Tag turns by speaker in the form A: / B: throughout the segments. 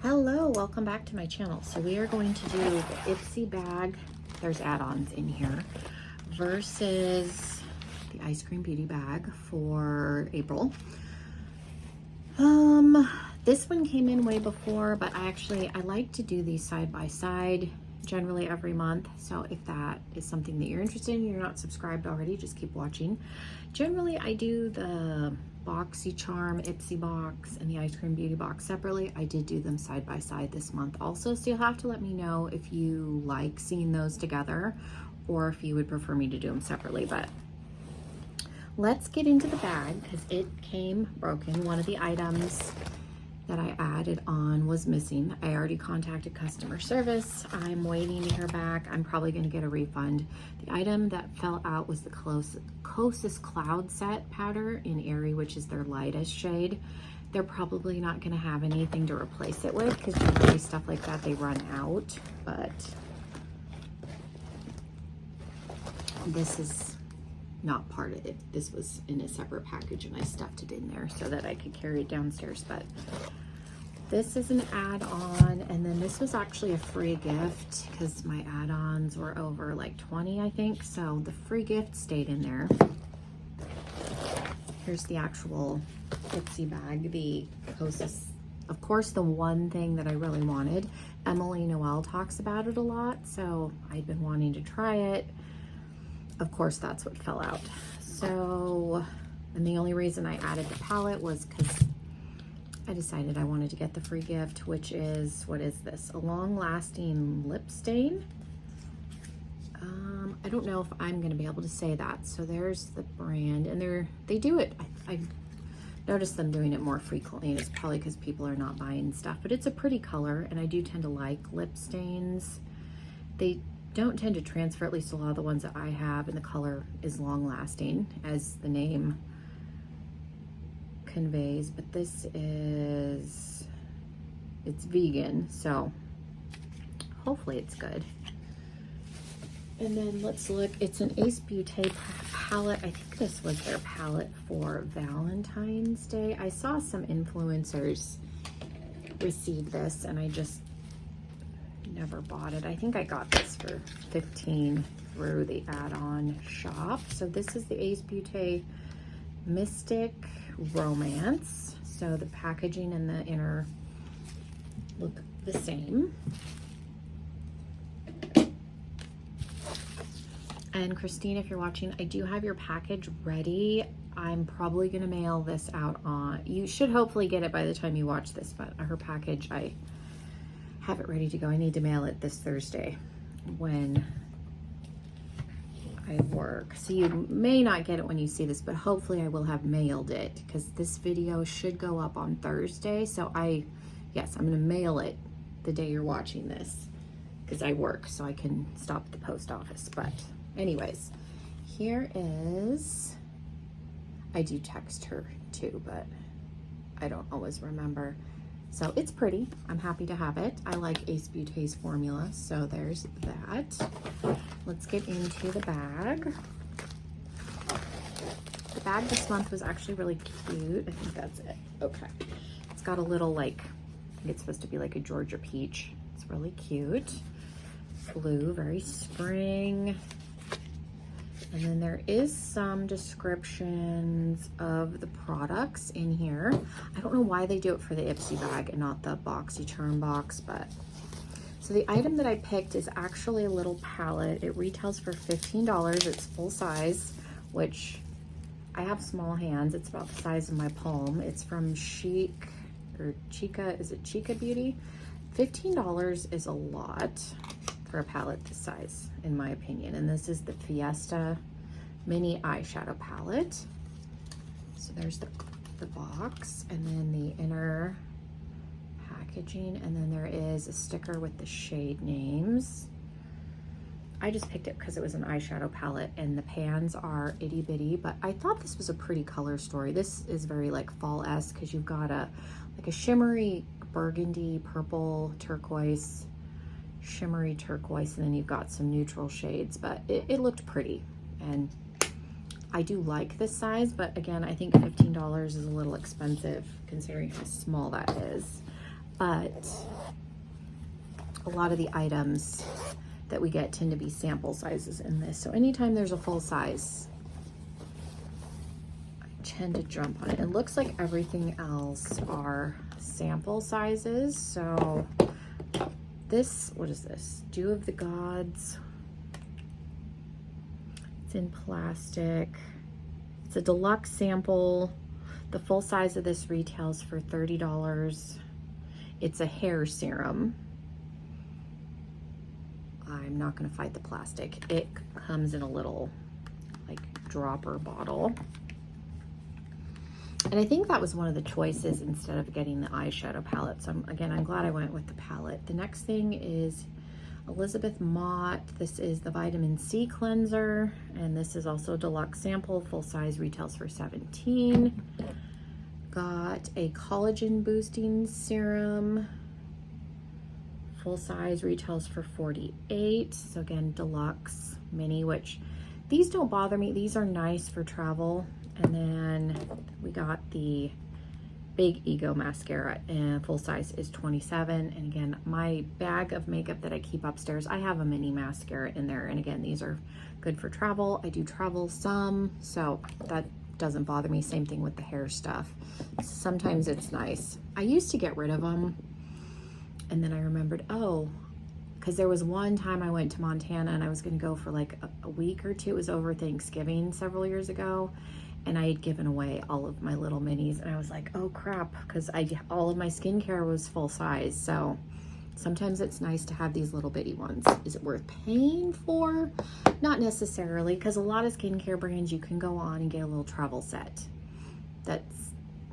A: Hello, welcome back to my channel. So we are going to do the IPSY bag, there's add-ons in here, versus the Eyescream beauty bag for April. This one came in way before, but I like to do these side by side generally every month. So if that is something that you're interested in, you're not subscribed already, just keep watching. Generally, I do the BoxyCharm IPSY box and the Eyescream beauty box separately. I did do them side by side this month also, so you'll have to let me know if you like seeing those together or if you would prefer me to do them separately. But let's get into the bag because it came broken. One of the items that I added on was missing. I already contacted customer service. I'm waiting to hear back. I'm probably gonna get a refund. The item that fell out was the Closest Cloud Set powder in Airy, which is their lightest shade. They're probably not gonna have anything to replace it with because generally stuff like that, they run out, but this is not part of it. This was in a separate package and I stuffed it in there so that I could carry it downstairs. But this is an add-on, and then this was actually a free gift because my add-ons were over like 20, I think. So the free gift stayed in there. Here's the actual IPSY bag, the Closest. Of course, the one thing that I really wanted, Emily Noel talks about it a lot, so I'd been wanting to try it. Of course, that's what fell out. So, and the only reason I added the palette was because I decided I wanted to get the free gift, which is, what is this? A long-lasting lip stain. I don't know if I'm gonna be able to say that. So there's the brand, and they do it. I noticed them doing it more frequently, and it's probably because people are not buying stuff, but it's a pretty color, and I do tend to like lip stains. They don't tend to transfer, at least a lot of the ones that I have, and the color is long lasting as the name conveys, but this is, it's vegan, so hopefully it's good. And then let's look, it's an Ace Beauté palette. I think this was their palette for Valentine's Day. I saw some influencers receive this and I just never bought it. I think I got this for $15 through the add-on shop. So this is the Ace Beauté Mystic Romance. So the packaging and the inner look the same. And Christine, if you're watching, I do have your package ready. I'm probably gonna mail this out on, you should hopefully get it by the time you watch this, but her package, I have it ready to go. I need to mail it this Thursday when I work. So you may not get it when you see this, but hopefully I will have mailed it because this video should go up on Thursday. So yes, I'm gonna mail it the day you're watching this because I work, so I can stop at the post office. But anyways, here is, I do text her too, but I don't always remember. So it's pretty. I'm happy to have it. I like Ace Beauté's formula, so there's that. Let's get into the bag. The bag this month was actually really cute. I think that's it. Okay. It's got a little, like, I think it's supposed to be like a Georgia peach. It's really cute. Blue, very spring. And then there is some descriptions of the products in here. I don't know why they do it for the IPSY bag and not the BoxyCharm box, but so the item that I picked is actually a little palette. It retails for $15. It's full size, which I have small hands. It's about the size of my palm. It's from Chic or Chica, is it Chica Beauty? $15 is a lot for a palette this size, in my opinion. And this is the Fiesta Mini Eyeshadow Palette. So there's the box, and then the inner packaging, and then there is a sticker with the shade names. I just picked it because it was an eyeshadow palette, and the pans are itty bitty, but I thought this was a pretty color story. This is very like fall-esque because you've got a shimmery burgundy, purple, turquoise, shimmery turquoise, and then you've got some neutral shades, but it looked pretty, and I do like this size, but again, I think $15 is a little expensive considering how small that is. but a lot of the items that we get tend to be sample sizes in this. So anytime there's a full size, I tend to jump on it. It looks like everything else are sample sizes. So this, what is this? Dew of the Gods. It's in plastic. It's a deluxe sample. The full size of this retails for $30. It's a hair serum. I'm not gonna fight the plastic. It comes in a little like dropper bottle. And I think that was one of the choices instead of getting the eyeshadow palette. So I'm glad I went with the palette. The next thing is Elizabeth Mott. This is the vitamin C cleanser, and this is also a deluxe sample. Full size retails for $17. Got a collagen boosting serum. Full size retails for $48. So again, deluxe mini, which these don't bother me. These are nice for travel. And then we got the Big Ego mascara, and full size is $27. And again, my bag of makeup that I keep upstairs, I have a mini mascara in there. And again, these are good for travel. I do travel some, so that doesn't bother me. Same thing with the hair stuff. Sometimes it's nice. I used to get rid of them, and then I remembered, oh, because there was one time I went to Montana and I was going to go for like a week or two. It was over Thanksgiving several years ago. And I had given away all of my little minis, and I was like, oh crap, because all of my skincare was full size. So sometimes it's nice to have these little bitty ones. Is it worth paying for? Not necessarily, because a lot of skincare brands you can go on and get a little travel set. That's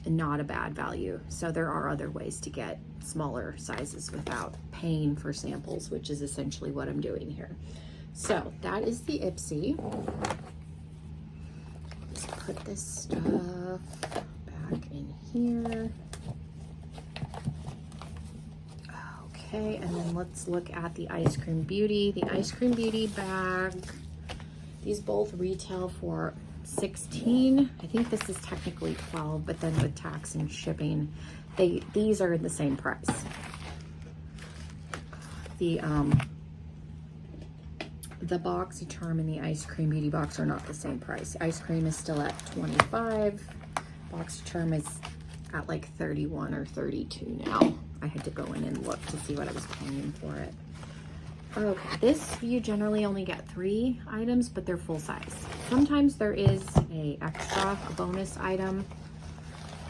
A: not a bad value. So there are other ways to get smaller sizes without paying for samples, which is essentially what I'm doing here. So that is the IPSY. Put this stuff back in here. Okay, and then let's look at the Eyescream Beauty. The Eyescream Beauty bag, these both retail for $16. I think this is technically $12, but then with tax and shipping, these are the same price. The BoxyCharm and the Eyescream Beauty box are not the same price. Eyescream is still at $25. BoxyCharm is at like $31 or $32 now. I had to go in and look to see what I was paying for it. Okay, this you generally only get 3 items, but they're full size. Sometimes there is a bonus item.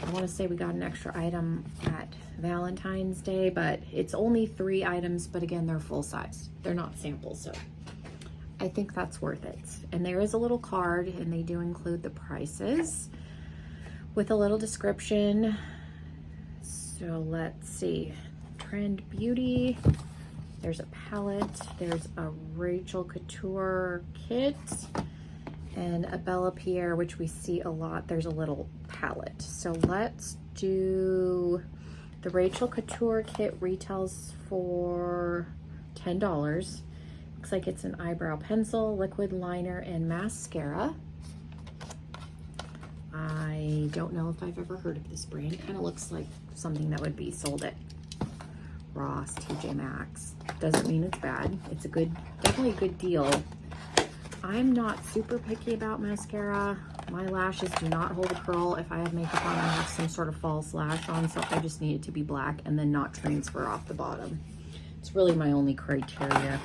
A: I want to say we got an extra item at Valentine's Day, but it's only 3 items, but again, they're full size. They're not samples, so I think that's worth it. And there is a little card, and they do include the prices with a little description. So let's see. Trend Beauty. There's a palette. There's a Rachel Couture kit and a Bella Pierre, which we see a lot. There's a little palette. So let's do the Rachel Couture kit. Retails for $10. Looks like it's an eyebrow pencil, liquid liner, and mascara. I don't know if I've ever heard of this brand. Kind of looks like something that would be sold at Ross, TJ Maxx. Doesn't mean it's bad. It's a good, definitely a good deal. I'm not super picky about mascara. My lashes do not hold a curl. If I have makeup on, I have some sort of false lash on, so I just need it to be black and then not transfer off the bottom. It's really my only criteria.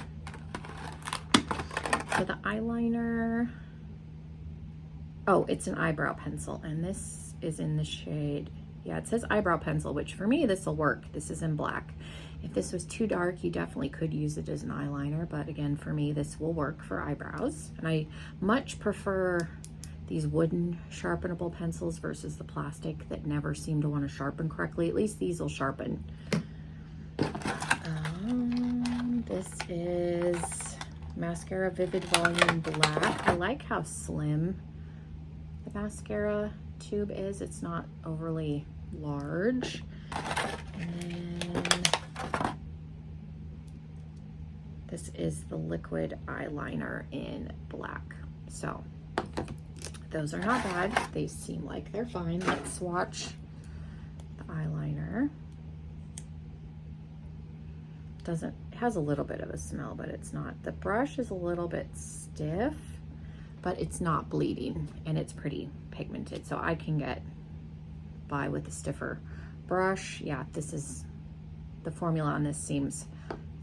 A: For the eyeliner, oh, it's an eyebrow pencil, and this is in the shade, yeah, it says eyebrow pencil, which for me, this will work. This is in black. If this was too dark, you definitely could use it as an eyeliner, but again, for me, this will work for eyebrows. And I much prefer these wooden sharpenable pencils versus the plastic that never seem to want to sharpen correctly. At least these will sharpen. This is Mascara Vivid Volume Black. I like how slim the mascara tube is. It's not overly large. And then this is the liquid eyeliner in black. So those are not bad. They seem like they're fine. Let's swatch the eyeliner. Doesn't, it has a little bit of a smell, but it's not. The brush is a little bit stiff, but it's not bleeding, and it's pretty pigmented, so I can get by with the stiffer brush. Yeah, this is, the formula on this seems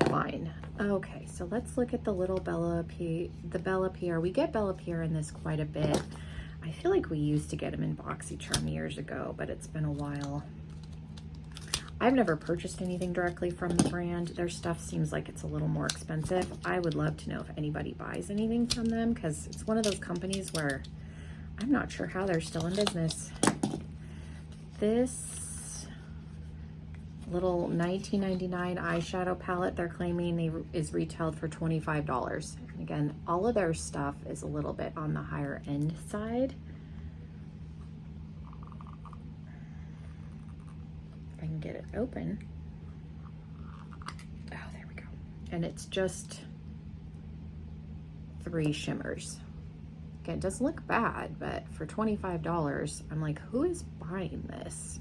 A: fine. Okay, so let's look at the little Bella Pierre. We get Bella Pierre in this quite a bit. I feel like we used to get them in BoxyCharm years ago, but it's been a while. I've never purchased anything directly from the brand. Their stuff seems like it's a little more expensive. I would love to know if anybody buys anything from them, because it's one of those companies where I'm not sure how they're still in business. This little $19.99 eyeshadow palette, they're claiming is retailed for $25. And again, all of their stuff is a little bit on the higher end side. If I can get it open. Oh, there we go. And it's just 3 shimmers. Again, it doesn't look bad, but for $25, I'm like, who is buying this?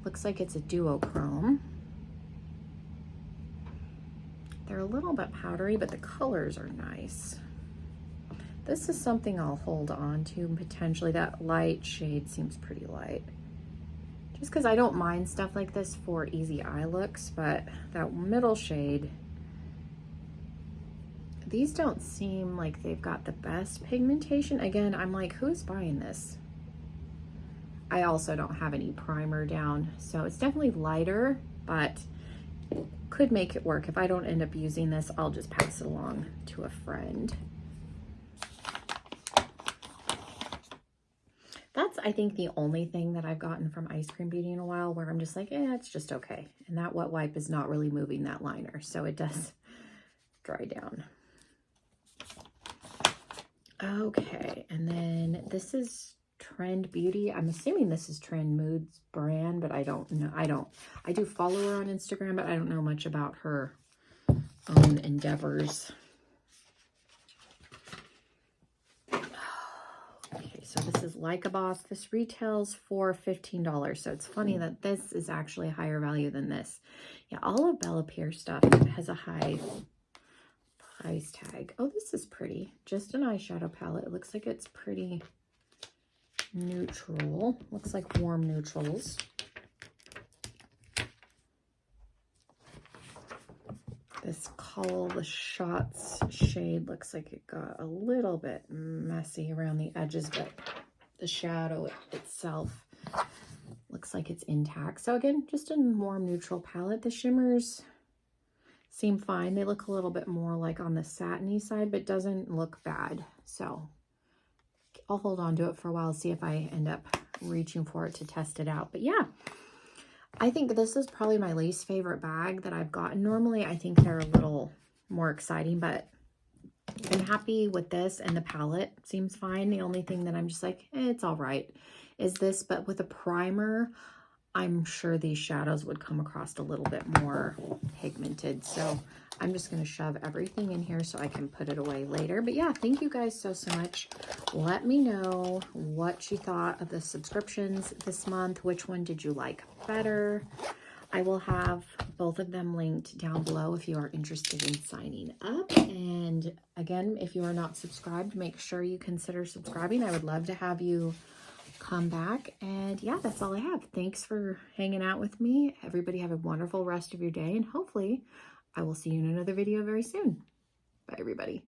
A: Looks like it's a duochrome. They're a little bit powdery, but the colors are nice. This is something I'll hold on to potentially. That light shade seems pretty light. Just because I don't mind stuff like this for easy eye looks, but that middle shade, these don't seem like they've got the best pigmentation. Again, I'm like, who's buying this? I also don't have any primer down, so it's definitely lighter, but could make it work. If I don't end up using this, I'll just pass it along to a friend. That's, I think, the only thing that I've gotten from Eyescream Beauty in a while where I'm just like, it's just okay. And that wet wipe is not really moving that liner, so it does dry down. Okay, and then this is Trend Beauty. I'm assuming this is Trend Moods brand, but I don't know. I do follow her on Instagram, but I don't know much about her own endeavors. Okay, so this is Like a Boss. This retails for $15, so it's funny that this is actually a higher value than this. Yeah, all of Bella Pierre stuff has a high price tag. Oh, this is pretty. Just an eyeshadow palette. It looks like it's pretty neutral. Looks like warm neutrals. This Call the Shots shade looks like it got a little bit messy around the edges, but the shadow itself looks like it's intact. So again, just a warm neutral palette. The shimmers seem fine. They look a little bit more like on the satiny side, but doesn't look bad. So I'll hold on to it for a while, see if I end up reaching for it to test it out. But yeah, I think this is probably my least favorite bag that I've gotten. Normally, I think they're a little more exciting, but I'm happy with this, and the palette seems fine. The only thing that I'm just like, it's all right, is this, but with a primer, I'm sure these shadows would come across a little bit more pigmented. So I'm just going to shove everything in here so I can put it away later. But yeah, thank you guys so much. Let me know what you thought of the subscriptions this month. Which one did you like better? I will have both of them linked down below if you are interested in signing up. And again, if you are not subscribed, make sure you consider subscribing. I would love to have you come back. And yeah, that's all I have. Thanks for hanging out with me. Everybody have a wonderful rest of your day, and hopefully I will see you in another video very soon. Bye, everybody.